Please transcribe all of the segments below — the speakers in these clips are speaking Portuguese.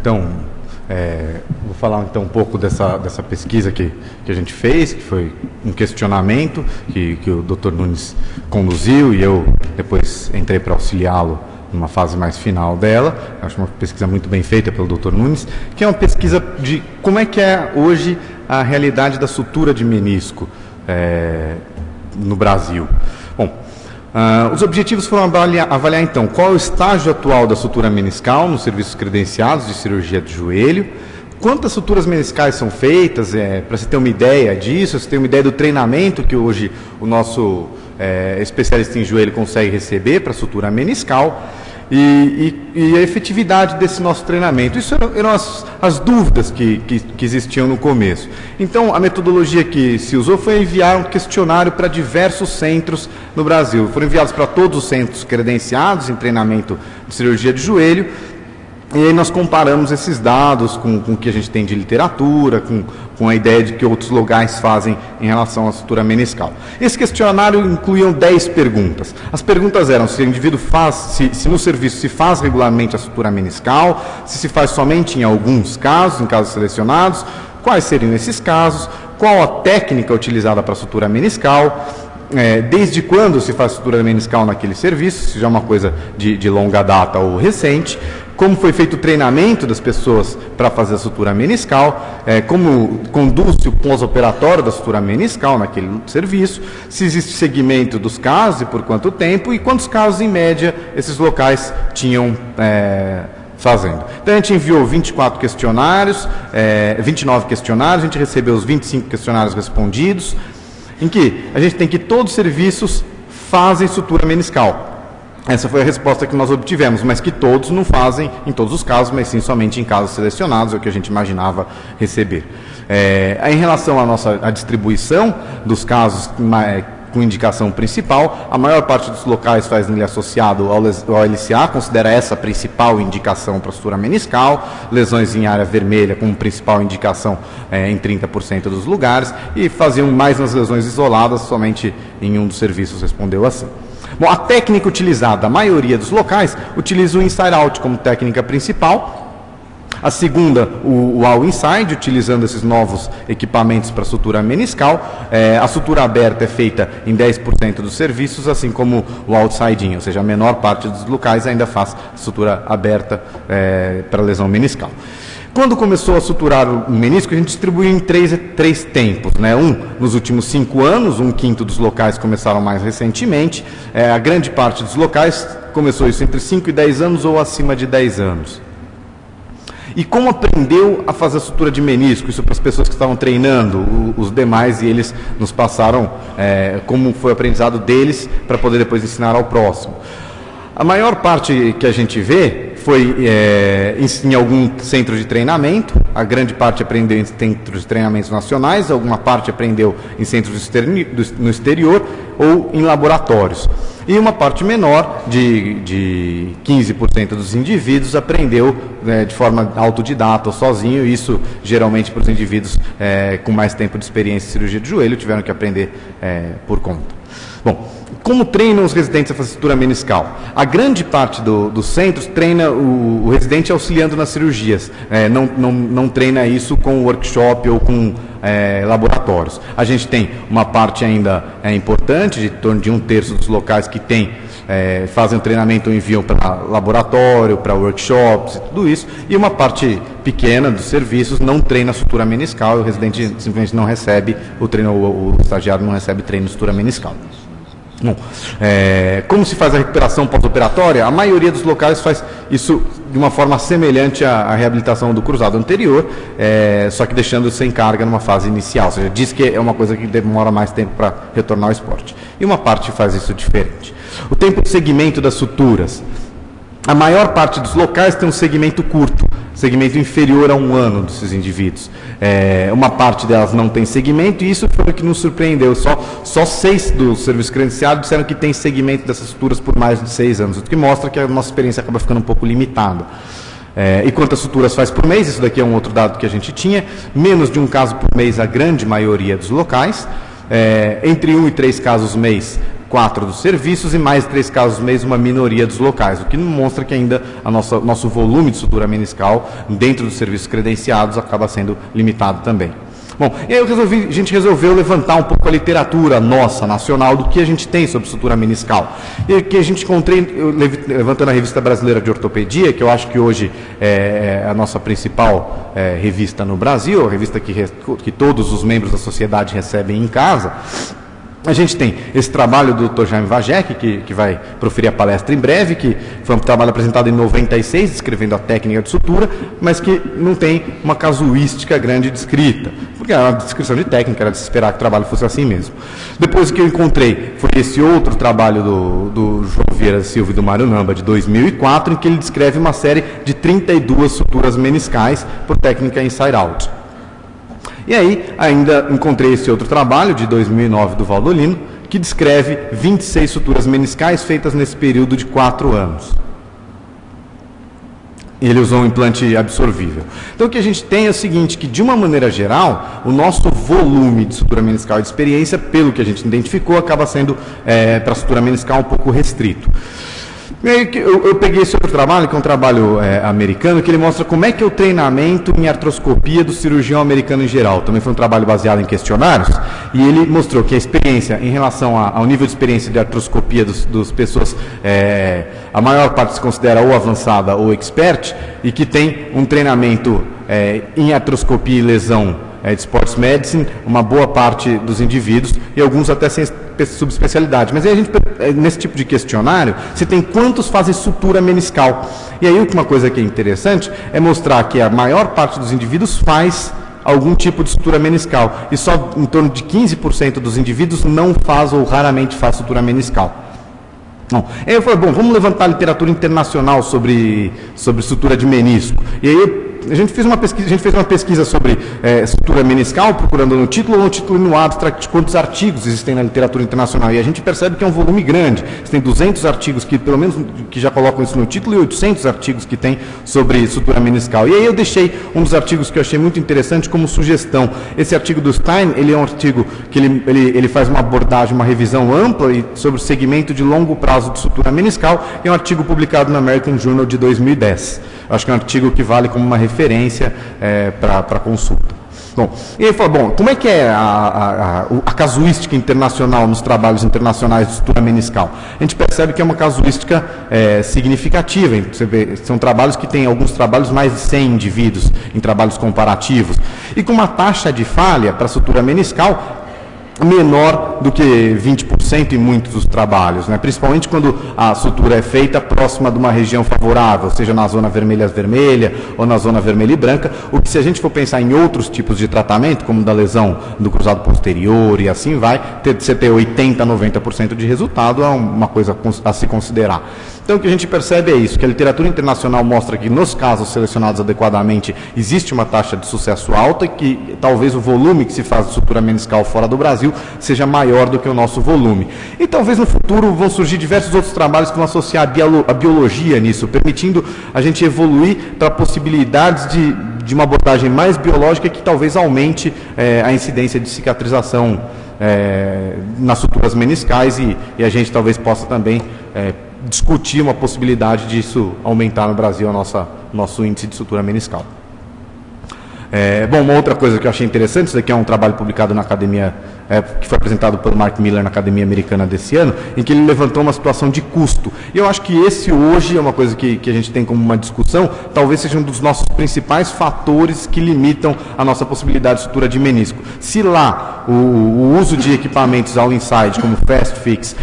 Então, vou falar então um pouco dessa pesquisa que a gente fez, que foi um questionamento que o Dr. Nunes conduziu e eu depois entrei para auxiliá-lo numa fase mais final dela. Acho uma pesquisa muito bem feita pelo Dr. Nunes, que é uma pesquisa de como é que é hoje a realidade da sutura de menisco no Brasil. Bom, os objetivos foram avaliar então qual é o estágio atual da sutura meniscal nos serviços credenciados de cirurgia de joelho, quantas suturas meniscais são feitas, para você ter uma ideia disso, você ter uma ideia do treinamento que hoje o nosso especialista em joelho consegue receber para sutura meniscal e a efetividade desse nosso treinamento. Isso eram as dúvidas que existiam no começo. Então, a metodologia que se usou foi enviar um questionário para diversos centros no Brasil. Foram enviados para todos os centros credenciados em treinamento de cirurgia de joelho. E aí nós comparamos esses dados com o que a gente tem de literatura, com a ideia de que outros locais fazem em relação à sutura meniscal. Esse questionário incluía 10 perguntas. As perguntas eram se o indivíduo se no serviço se faz regularmente a sutura meniscal, se faz somente em alguns casos, em casos selecionados, quais seriam esses casos, qual a técnica utilizada para a sutura meniscal, desde quando se faz sutura meniscal naquele serviço, se já é uma coisa de longa data ou recente, como foi feito o treinamento das pessoas para fazer a sutura meniscal, como conduz-se o pós-operatório da sutura meniscal naquele serviço, se existe segmento dos casos e por quanto tempo, e quantos casos em média esses locais tinham fazendo. Então a gente enviou 24 questionários, 29 questionários, a gente recebeu os 25 questionários respondidos, em que a gente tem que todos os serviços fazem sutura meniscal. Essa foi a resposta que nós obtivemos, mas que todos não fazem em todos os casos, mas sim somente em casos selecionados, é o que a gente imaginava receber. Em relação à distribuição dos casos com indicação principal, a maior parte dos locais faz nele associado ao LCA, considera essa a principal indicação para sutura meniscal, lesões em área vermelha como principal indicação em 30% dos lugares, e faziam mais nas lesões isoladas, somente em um dos serviços respondeu assim. Bom, a técnica utilizada, a maioria dos locais, utiliza o inside out como técnica principal. A segunda, o all inside, utilizando esses novos equipamentos para sutura meniscal. A sutura aberta é feita em 10% dos serviços, assim como o outside in, ou seja, a menor parte dos locais ainda faz sutura aberta para lesão meniscal. Quando começou a suturar o menisco, a gente distribuiu em três tempos, né? Nos últimos 5 anos, 1/5 dos locais começaram mais recentemente, a grande parte dos locais começou isso entre 5 e 10 anos ou acima de 10 anos. E como aprendeu a fazer a sutura de menisco? Isso para as pessoas que estavam treinando, os demais, e eles nos passaram como foi o aprendizado deles para poder depois ensinar ao próximo. A maior parte que a gente vê foi em algum centro de treinamento, a grande parte aprendeu em centros de treinamentos nacionais, alguma parte aprendeu em centros no exterior ou em laboratórios. E uma parte menor, de 15% dos indivíduos, aprendeu de forma autodidata ou sozinho, isso geralmente para os indivíduos com mais tempo de experiência em cirurgia de joelho tiveram que aprender por conta. Bom, como treinam os residentes a fazer sutura meniscal? A grande parte dos centros treina o residente auxiliando nas cirurgias, não treina isso com workshop ou com laboratórios. A gente tem uma parte ainda importante, de torno de 1/3 dos locais que fazem o treinamento ou enviam para laboratório, para workshops e tudo isso, e uma parte pequena dos serviços não treina a sutura meniscal, e o residente simplesmente não recebe o treino, o estagiário não recebe treino de sutura meniscal. Bom, como se faz a recuperação pós-operatória? A maioria dos locais faz isso de uma forma semelhante à reabilitação do cruzado anterior, só que deixando sem carga numa fase inicial, ou seja, diz que é uma coisa que demora mais tempo para retornar ao esporte. E uma parte faz isso diferente. O tempo de segmento das suturas. A maior parte dos locais tem um segmento curto, segmento inferior a 1 ano desses indivíduos. Uma parte delas não tem segmento, e isso foi o que nos surpreendeu. Só 6 dos serviços credenciados disseram que tem segmento dessas suturas por mais de 6 anos, o que mostra que a nossa experiência acaba ficando um pouco limitada. E quantas suturas faz por mês? Isso daqui é um outro dado que a gente tinha. Menos de um caso por mês a grande maioria dos locais. Entre 1 e 3 casos mês 4 dos serviços e mais 3 casos mês, uma minoria dos locais, o que mostra que ainda nosso volume de sutura meniscal dentro dos serviços credenciados acaba sendo limitado também. Bom, e aí a gente resolveu levantar um pouco a literatura nossa, nacional, do que a gente tem sobre sutura meniscal. E o que a gente encontrei, levantando a Revista Brasileira de Ortopedia, que eu acho que hoje é a nossa principal revista no Brasil, a revista que todos os membros da sociedade recebem em casa. A gente tem esse trabalho do Dr. Jaime Vajek, que vai proferir a palestra em breve, que foi um trabalho apresentado em 96, descrevendo a técnica de sutura, mas que não tem uma casuística grande descrita, porque é uma descrição de técnica, era de se esperar que o trabalho fosse assim mesmo. Depois que eu encontrei foi esse outro trabalho do João Vieira Silva e do Mário Namba, de 2004, em que ele descreve uma série de 32 suturas meniscais por técnica inside-out. E aí, ainda encontrei esse outro trabalho, de 2009, do Valdolino, que descreve 26 suturas meniscais feitas nesse período de 4 anos. Ele usou um implante absorvível. Então, o que a gente tem é o seguinte, que de uma maneira geral, o nosso volume de sutura meniscal de experiência, pelo que a gente identificou, acaba sendo, para a sutura meniscal, um pouco restrito. E aí, eu peguei esse outro trabalho, que é um trabalho americano, que ele mostra como é que é o treinamento em artroscopia do cirurgião americano em geral. Também foi um trabalho baseado em questionários, e ele mostrou que a experiência, em relação ao nível de experiência de artroscopia dos pessoas, a maior parte se considera ou avançada ou expert, e que tem um treinamento em artroscopia e lesão de Sports Medicine, uma boa parte dos indivíduos, e alguns até sem subespecialidade. Mas aí a gente, nesse tipo de questionário, você tem quantos fazem sutura meniscal. E aí uma coisa que é interessante é mostrar que a maior parte dos indivíduos faz algum tipo de sutura meniscal, e só em torno de 15% dos indivíduos não faz ou raramente faz sutura meniscal. Bom, aí eu falei, vamos levantar a literatura internacional sobre sutura de menisco. E aí a gente fez uma pesquisa sobre sutura meniscal, procurando no título e no abstract quantos artigos existem na literatura internacional. E a gente percebe que é um volume grande. Você tem 200 artigos que, pelo menos, que já colocam isso no título, e 800 artigos que tem sobre sutura meniscal. E aí eu deixei um dos artigos que eu achei muito interessante como sugestão. Esse artigo do Stein, ele é um artigo que ele faz uma abordagem, uma revisão ampla sobre o segmento de longo prazo de sutura meniscal, e é um artigo publicado no American Journal de 2010. Eu acho que é um artigo que vale como uma referência para consulta. Bom, e ele falou, como é que é a casuística internacional nos trabalhos internacionais de sutura meniscal? A gente percebe que é uma casuística significativa. Você vê, são trabalhos que têm alguns trabalhos mais de 100 indivíduos em trabalhos comparativos, e com uma taxa de falha para sutura meniscal menor do que 20% em muitos dos trabalhos, né? Principalmente quando a sutura é feita próxima de uma região favorável, seja na zona vermelha ou na zona vermelha e branca, o que, se a gente for pensar em outros tipos de tratamento, como da lesão do cruzado posterior e assim vai, você ter 80%, 90% de resultado é uma coisa a se considerar. Então, o que a gente percebe é isso, que a literatura internacional mostra que, nos casos selecionados adequadamente, existe uma taxa de sucesso alta e que talvez o volume que se faz de sutura meniscal fora do Brasil seja maior do que o nosso volume. E talvez no futuro vão surgir diversos outros trabalhos que vão associar a biologia nisso, permitindo a gente evoluir para possibilidades de uma abordagem mais biológica que talvez aumente a incidência de cicatrização nas suturas meniscais, e a gente talvez possa também discutir uma possibilidade disso aumentar no Brasil nosso índice de sutura meniscal. Bom, uma outra coisa que eu achei interessante, isso daqui é um trabalho publicado na academia, que foi apresentado pelo Mark Miller na Academia Americana desse ano, em que ele levantou uma situação de custo. E eu acho que esse hoje é uma coisa que a gente tem como uma discussão, talvez seja um dos nossos principais fatores que limitam a nossa possibilidade de sutura de menisco. Se lá o uso de equipamentos all inside, como Fast Fix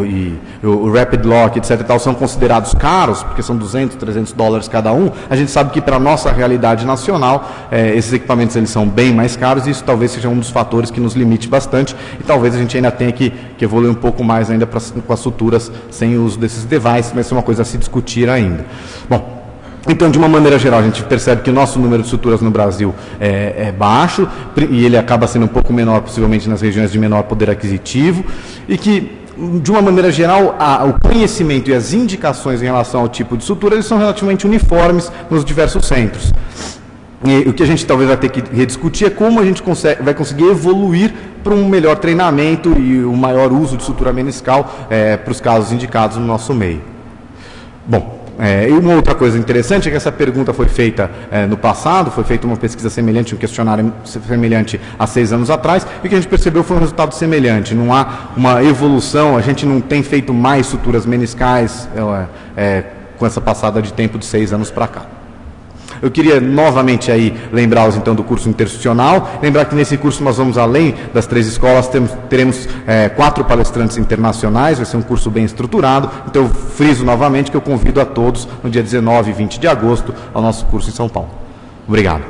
e o Rapid Lock, etc. e tal, são considerados caros, porque são $200, $300 cada um, a gente sabe que para a nossa realidade nacional, esses equipamentos eles são bem mais caros, e isso talvez seja um dos fatores que nos limite bastante, e talvez a gente ainda tenha que evoluir um pouco mais ainda com as suturas sem o uso desses devices, mas isso é uma coisa a se discutir ainda. Bom, então, de uma maneira geral, a gente percebe que o nosso número de suturas no Brasil é baixo, e ele acaba sendo um pouco menor, possivelmente nas regiões de menor poder aquisitivo, e que, de uma maneira geral, o conhecimento e as indicações em relação ao tipo de sutura, eles são relativamente uniformes nos diversos centros. E o que a gente talvez vai ter que rediscutir é como a gente vai conseguir evoluir para um melhor treinamento e um maior uso de sutura meniscal para os casos indicados no nosso meio. Bom, e uma outra coisa interessante é que essa pergunta foi feita no passado, foi feita uma pesquisa semelhante, um questionário semelhante há 6 anos atrás, e o que a gente percebeu foi um resultado semelhante. Não há uma evolução, a gente não tem feito mais suturas meniscais com essa passada de tempo de 6 anos para cá. Eu queria novamente aí lembrá-los então do curso interstitucional, lembrar que nesse curso nós vamos além das 3 escolas, teremos 4 palestrantes internacionais, vai ser um curso bem estruturado, então eu friso novamente que eu convido a todos no dia 19 e 20 de agosto ao nosso curso em São Paulo. Obrigado.